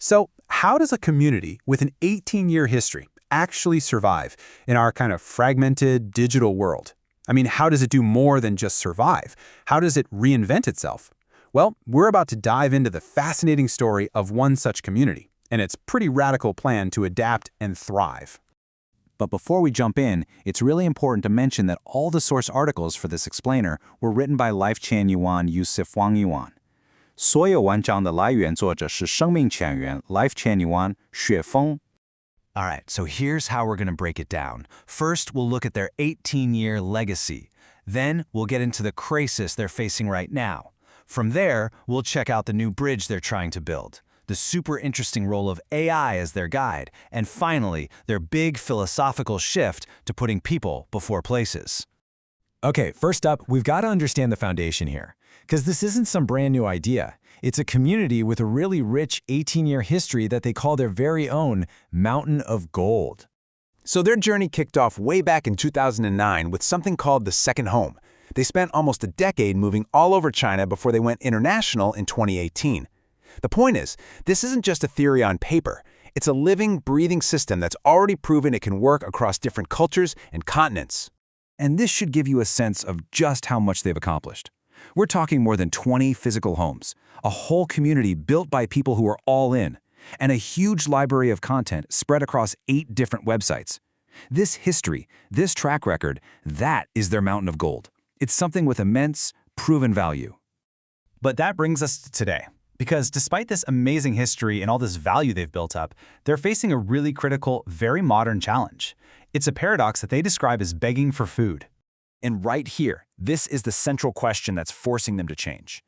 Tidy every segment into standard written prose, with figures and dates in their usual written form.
So, how does a community with an 18-year history actually survive in our kind of fragmented digital world? I mean, how does it do more than just survive? How does it reinvent itself? Well, we're about to dive into the fascinating story of one such community and its pretty radical plan to adapt and thrive. But before we jump in, it's really important to mention that all the source articles for this explainer were written by Lifechan Yuan Yusuf Wang Yuan. 所有文章的来源作者是生命潜源 Lifechan Yuan Xue Feng. All right, so here's how we're going to break it down. First, we'll look at their 18-year legacy. Then, we'll get into the crisis they're facing right now. From there, we'll check out the new bridge they're trying to build, the super interesting role of AI as their guide, and finally, their big philosophical shift to putting people before places. Okay, first up, we've got to understand the foundation here, because this isn't some brand new idea. It's a community with a really rich 18-year history that they call their very own Mountain of Gold. So their journey kicked off way back in 2009 with something called the Second Home. They spent almost a decade moving all over China before they went international in 2018. The point is, this isn't just a theory on paper. It's a living, breathing system that's already proven it can work across different cultures and continents. And this should give you a sense of just how much they've accomplished. We're talking more than 20 physical homes, a whole community built by people who are all in, and a huge library of content spread across 8 different websites. This history, this track record, that is their mountain of gold. It's something with immense, proven value. But that brings us to today. Because despite this amazing history and all this value they've built up, they're facing a really critical, very modern challenge. It's a paradox that they describe as begging for food. And right here, this is the central question that's forcing them to change.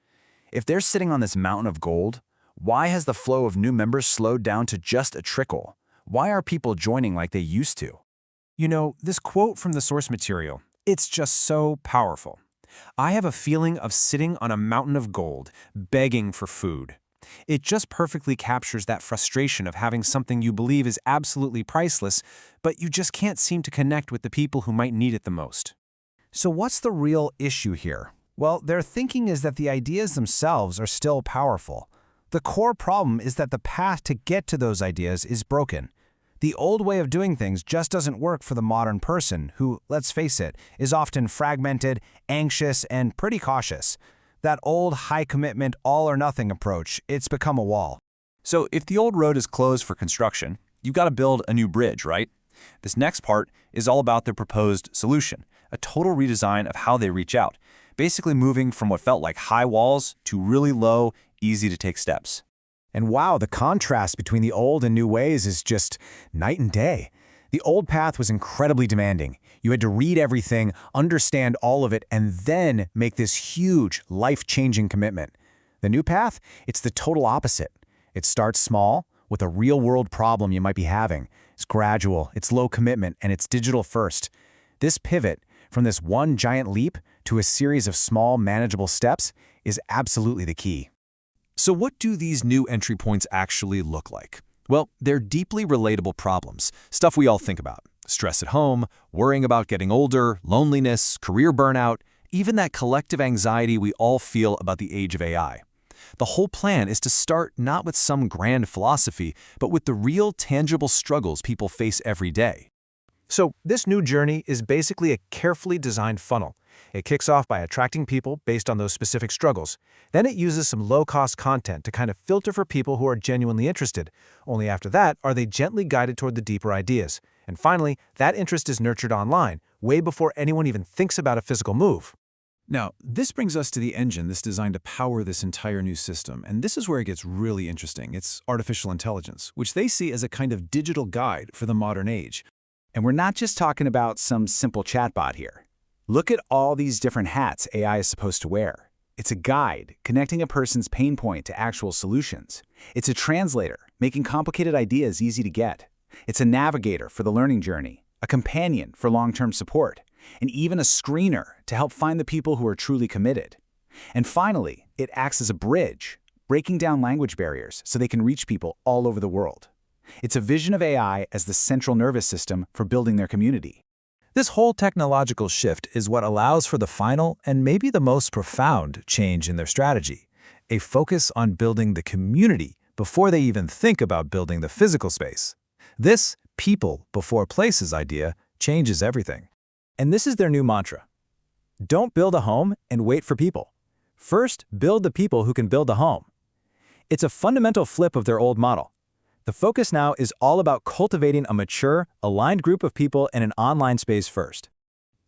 If they're sitting on this mountain of gold, why has the flow of new members slowed down to just a trickle? Why are people joining like they used to? You know, this quote from the source material, it's just so powerful. I have a feeling of sitting on a mountain of gold, begging for food. It just perfectly captures that frustration of having something you believe is absolutely priceless, but you just can't seem to connect with the people who might need it the most. So what's the real issue here? Well, their thinking is that the ideas themselves are still powerful. The core problem is that the path to get to those ideas is broken. The old way of doing things just doesn't work for the modern person who, let's face it, is often fragmented, anxious, and pretty cautious. That old high-commitment, all-or-nothing approach, it's become a wall. So if the old road is closed for construction, you've got to build a new bridge, right? This next part is all about their proposed solution, a total redesign of how they reach out, basically moving from what felt like high walls to really low, easy-to-take steps. And wow, the contrast between the old and new ways is just night and day. The old path was incredibly demanding. You had to read everything, understand all of it, and then make this huge, life-changing commitment. The new path, it's the total opposite. It starts small, with a real-world problem you might be having. It's gradual, it's low commitment, and it's digital first. This pivot, from this one giant leap to a series of small, manageable steps, is absolutely the key. So what do these new entry points actually look like? Well, they're deeply relatable problems, stuff we all think about. Stress at home, worrying about getting older, loneliness, career burnout, even that collective anxiety we all feel about the age of AI. The whole plan is to start not with some grand philosophy, but with the real tangible struggles people face every day. So this new journey is basically a carefully designed funnel. It kicks off by attracting people based on those specific struggles. Then it uses some low-cost content to kind of filter for people who are genuinely interested. Only after that are they gently guided toward the deeper ideas. And finally, that interest is nurtured online, way before anyone even thinks about a physical move. Now, this brings us to the engine that's designed to power this entire new system, and this is where it gets really interesting. It's artificial intelligence, which they see as a kind of digital guide for the modern age. And we're not just talking about some simple chatbot here. Look at all these different hats AI is supposed to wear. It's a guide, connecting a person's pain point to actual solutions. It's a translator, making complicated ideas easy to get. It's a navigator for the learning journey, a companion for long-term support, and even a screener to help find the people who are truly committed. And finally, it acts as a bridge, breaking down language barriers so they can reach people all over the world. It's a vision of AI as the central nervous system for building their community. This whole technological shift is what allows for the final and maybe the most profound change in their strategy, a focus on building the community before they even think about building the physical space. This people before places idea changes everything. And this is their new mantra. Don't build a home and wait for people. First, build the people who can build a home. It's a fundamental flip of their old model. The focus now is all about cultivating a mature, aligned group of people in an online space first.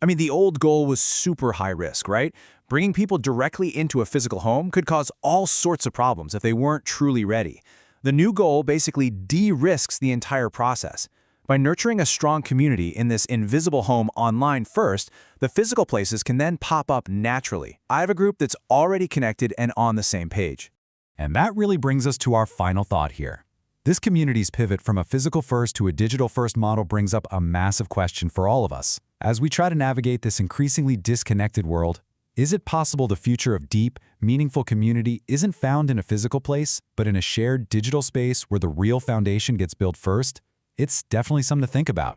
I mean, the old goal was super high risk, right? Bringing people directly into a physical home could cause all sorts of problems if they weren't truly ready. The new goal basically de-risks the entire process. By nurturing a strong community in this invisible home online first, the physical places can then pop up naturally. I have a group that's already connected and on the same page. And that really brings us to our final thought here. This community's pivot from a physical-first to a digital-first model brings up a massive question for all of us. As we try to navigate this increasingly disconnected world, is it possible the future of deep, meaningful community isn't found in a physical place, but in a shared digital space where the real foundation gets built first? It's definitely something to think about.